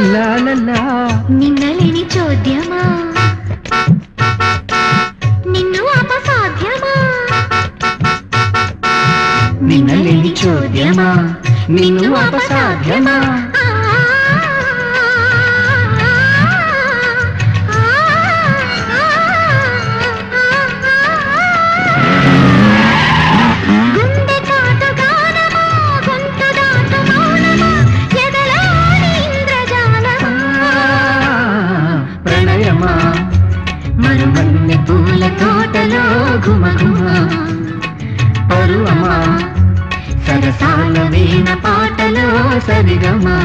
లాలలా నిన్నలేని చోద్యమా నిన్ను అపసాధ్యమా నిన్నలేని చోద్యమా నిన్ను అపసాధ్యమా మరుమల్లె పూల తోటలో ఘుమఘుమ పరువమా సరసాల వీణ పాటలో సరిగమా